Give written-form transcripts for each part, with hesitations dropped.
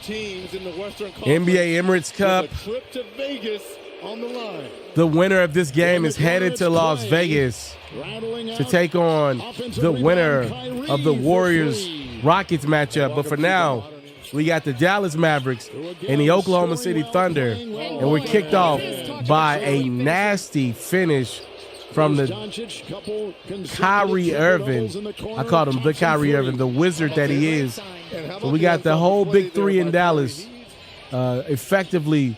teams in the Western NBA Emirates Cup. Trip to Vegas on the line. The winner of this game is headed to Las Vegas to take on the winner of the Warriors-Rockets matchup. But for now, we got the Dallas Mavericks and the Oklahoma City Thunder, and we're kicked off by a nasty finish from the Kyrie Irving. I called him the Kyrie Irving, the wizard that he is. So we got the whole big three in Dallas effectively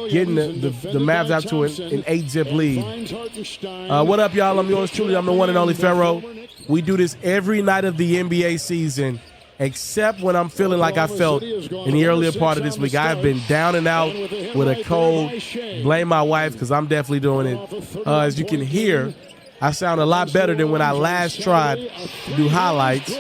getting the Mavs out to an 8-zip lead. What up, y'all? I'm yours truly. I'm the one and only Pharaoh. We do this every night of the NBA season, except when I'm feeling like I felt in the earlier part of this week. I've been down and out with a cold. Blame my wife because I'm definitely doing it. As you can hear, I sound a lot better than when I last tried to do highlights.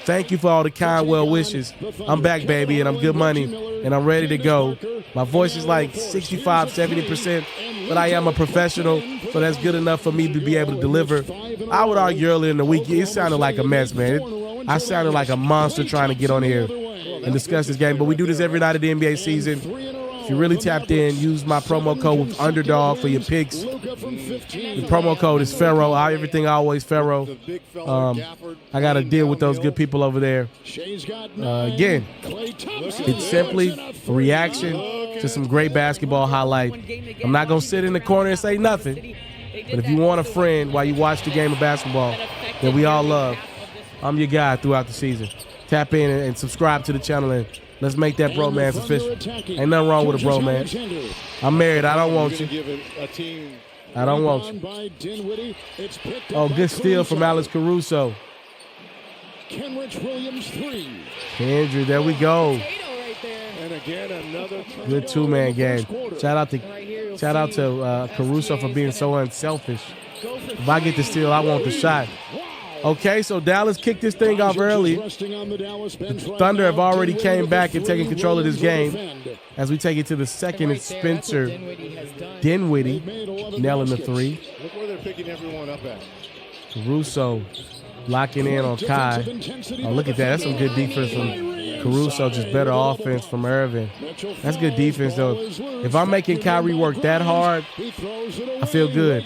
Thank you for all the kind well wishes. I'm back, baby, and I'm good money, and I'm ready to go. My voice is like 65, 70%, but I am a professional, so that's good enough for me to be able to deliver. I would argue earlier in the week, it sounded like a mess, man. I sounded like a monster trying to get on here and discuss this game, but we do this every night of the NBA season. If you really tapped in, use my promo code with Underdog for your picks. The promo code is Pharaoh. Everything always Pharaoh. I got to deal with those good people over there. Again, it's simply a reaction to some great basketball highlight. I'm not going to sit in the corner and say nothing. But if you want a friend while you watch the game of basketball that we all love, I'm your guy throughout the season. Tap in and subscribe to the channel and let's make that bromance official. Ain't nothing wrong with a bromance. I'm married. I don't want you. I don't want you. Oh, good steal from Alex Carouso. Kendrick, there we go. Good two-man game. Shout out to Carouso for being so unselfish. If I get the steal, I want the shot. Okay, so Dallas kicked this thing off early. The Thunder have already came back and taken control of this game. As we take it to the second, it's Spencer Dinwiddie nailing the three. Look where they're picking everyone up at. Carouso locking in on Kai. Oh, look at that. That's some good defense from Carouso, just better offense from Irving. That's good defense, though. If I'm making Kyrie work that hard, I feel good.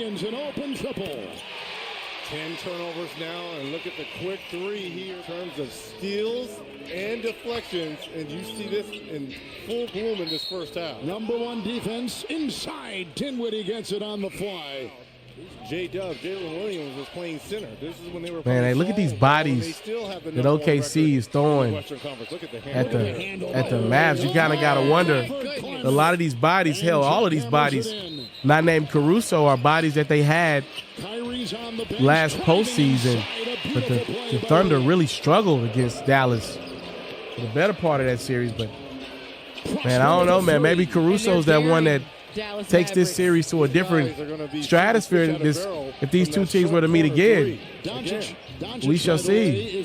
10 turnovers now, and look at the quick three here in terms of steals and deflections, and you see this in full bloom in this first half. Number one defense inside. Dinwiddie gets it on the fly. J-Dub, Jalen Williams was playing center. This is when they were Man, hey, look at these bodies that OKC is throwing at the Mavs. You kind of got to wonder. A lot of these bodies, hell, all of these bodies, not named Carouso, are bodies that they had last postseason. But the Thunder really struggled against Dallas for the better part of that series. But, man, I don't know, man. Maybe Caruso's that one that takes this series to a different stratosphere. If these two teams were to meet again, we shall see.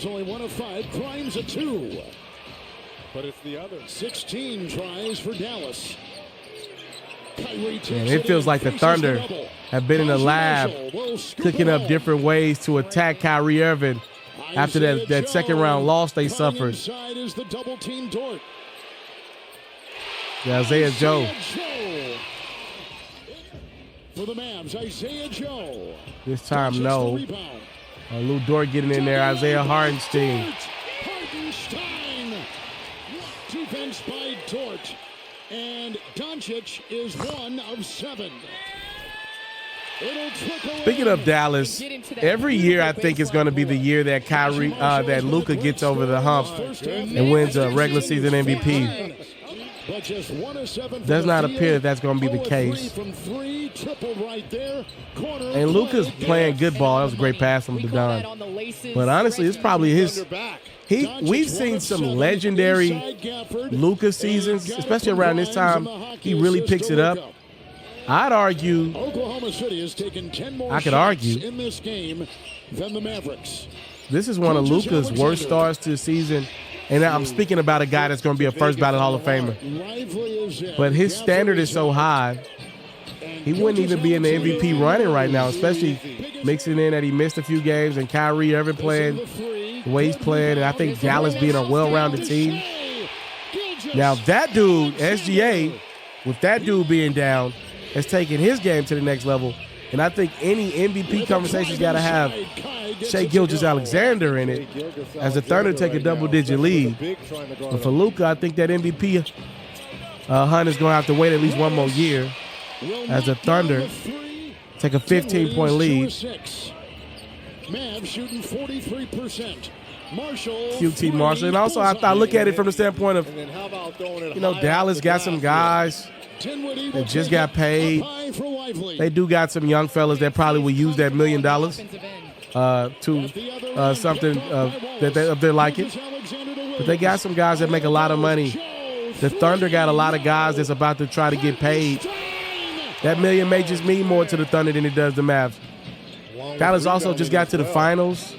But it's the other. 16 tries for Dallas. And it feels like the Thunder have been in the lab cooking up different ways to attack Kyrie Irving after that second round loss they suffered. Isaiah Joe. For the Mavs, Isaiah Joe. This time, no. Lou Dort getting in there. Isaiah Hartenstein. Defense by Dort. And Doncic is 1 of 7. Speaking of Dallas, every year I think it's going to be the year that that Luka gets over the hump and wins a regular season MVP. Does not appear that that's going to be the case. And Luka's playing good ball. That was a great pass from Don. But honestly, it's probably his. We've seen some legendary Luka seasons, especially around this time. He really picks it up. I'd argue. Oklahoma City has taken 10 more I could argue in this game than the Mavericks. This is one of Luka's worst starts to the season. And I'm speaking about a guy that's going to be a first ballot Hall of Famer. But his standard is so high, he wouldn't even be in the MVP running right now, especially mixing in that he missed a few games and Kyrie Irving playing the way he's playing. And I think Dallas being a well-rounded team. Now that dude, SGA, with that dude being down, has taken his game to the next level. And I think any MVP conversation's got to have Shai Gilgeous-Alexander in it as the Thunder take a double-digit lead. But for Luka, I think that MVP hunt is going to have to wait at least one more year as the Thunder take a 15-point lead. Mavs shooting 43%. QT Marshall. And also, I look at it from the standpoint of, Dallas got some guys that just got paid. They do got some young fellas that probably will use that $1 million to something of their liking. But they got some guys that make a lot of money. The Thunder got a lot of guys that's about to try to get paid. That $1 million may just mean more to the Thunder than it does the Mavs. Dallas also just got to the finals.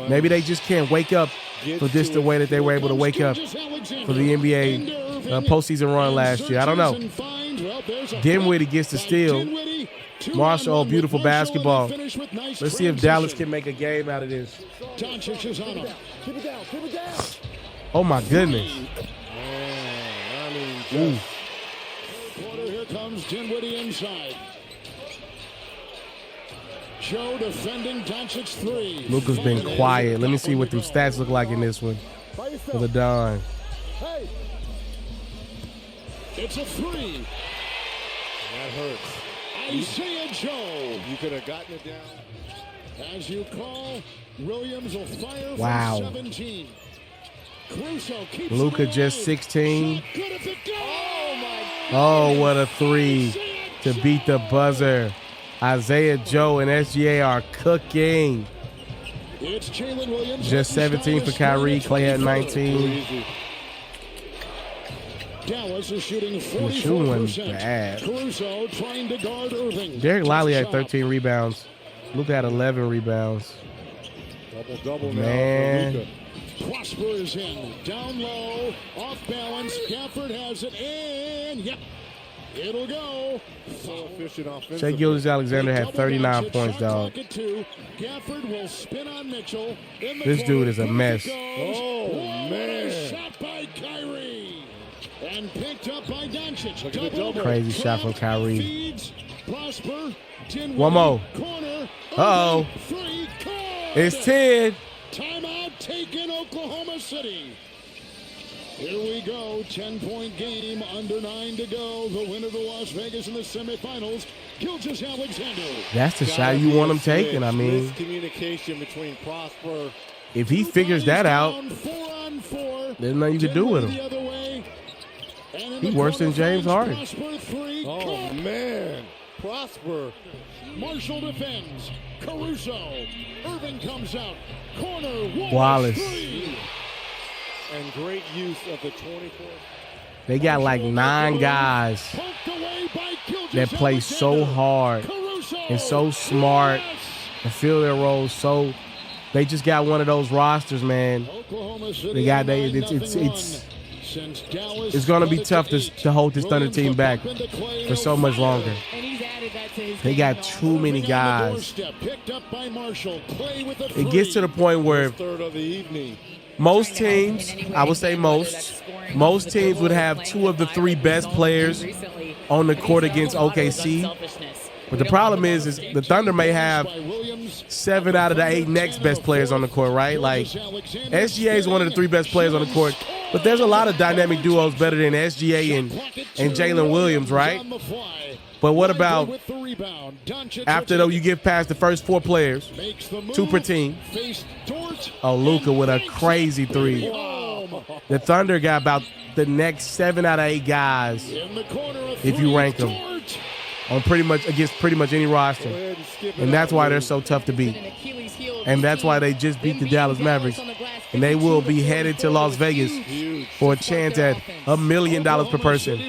Maybe they just can't wake up for this the way that they were able to wake up for the NBA postseason run last year. I don't know. Dinwiddie gets the steal. Marshall, beautiful basketball. Let's see if Dallas can make a game out of this. Oh, my goodness. Ooh. Here comes Dinwiddie inside. Joe defending Doncic's three. Luka's been quiet. Let me see what the stats look like in this one for the Don. It's a three. That hurts. Isaiah Joe. You could have gotten it down. As you call, Williams will fire wow. from 17. Carouso keeps Luka just 16. Oh, oh, what a three to beat the buzzer. Isaiah Joe and SGA are cooking. It's Jalen Williams. Just 17 for Kyrie. Clay at 19. Dallas is shooting 44%. The shooting wasn't bad. Carouso trying to guard Irving. Derek Lively had 13 rebounds. Luka had 11 rebounds. Double man. Now for Luka. Prosper is in. Down low. Off balance. Gafford has it. And, yep. It'll go. So efficient offensively. Shai Gilgeous-Alexander had 39 points, dog. Gafford will spin on Mitchell. This dude is a mess. Oh, man. Shot by Kyrie. And picked up by Doncic. Crazy shot from Kyrie. Prosper. One more. Corner. Uh-oh. It's 10. Timeout taken, Oklahoma City. Here we go, 10-point game, under 9 to go. The winner to Las Vegas in the semifinals, Gilgeous-Alexander. That's the shot you want him taking. I mean, communication between Prosper. If he figures that out, 4-on-4. there's nothing you can do with him. He's worse than James Harden. Oh, man. Prosper. Marshall defends. Carouso. Irving comes out. Corner. Wallace. And great use of the 24. They got like 9 guys that play so hard and so smart and feel their roles so. They just got one of those rosters, man. They got it's going to be tough to hold this Thunder team back for so much longer. They got too many guys. It gets to the point where most teams, I would say most teams would have 2 of the 3 best players on the court against OKC. But the problem is the Thunder may have 7 out of the 8 next best players on the court, right? Like, SGA is one of the 3 best players on the court. But there's a lot of dynamic duos better than SGA and Jalen Williams, right? But what about after, though, you get past the first 4 players, 2 per team? Oh, Luka with a crazy 3. The Thunder got about the next 7 out of 8 guys, if you rank them, on against pretty much any roster. And that's why they're so tough to beat. And that's why they just beat the Dallas Mavericks. And they will be headed to Las Vegas for a chance at $1 million per person.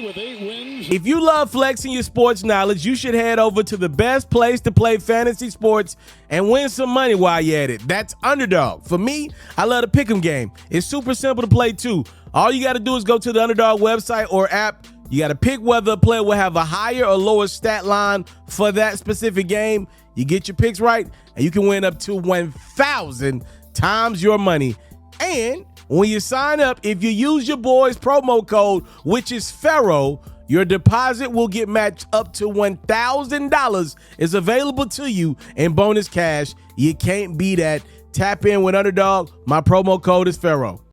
If you love flexing your sports knowledge, you should head over to the best place to play fantasy sports and win some money while you're at it. That's Underdog. For me, I love the pick'em game. It's super simple to play too. All you got to do is go to the Underdog website or app. You got to pick whether a player will have a higher or lower stat line for that specific game. You get your picks right, and you can win up to 1,000 times your money. And When you sign up, if you use your boy's promo code, which is Pharaoh, your deposit will get matched up to $1,000 is available to you in bonus cash. You can't beat that. Tap in with Underdog. My promo code is Pharaoh.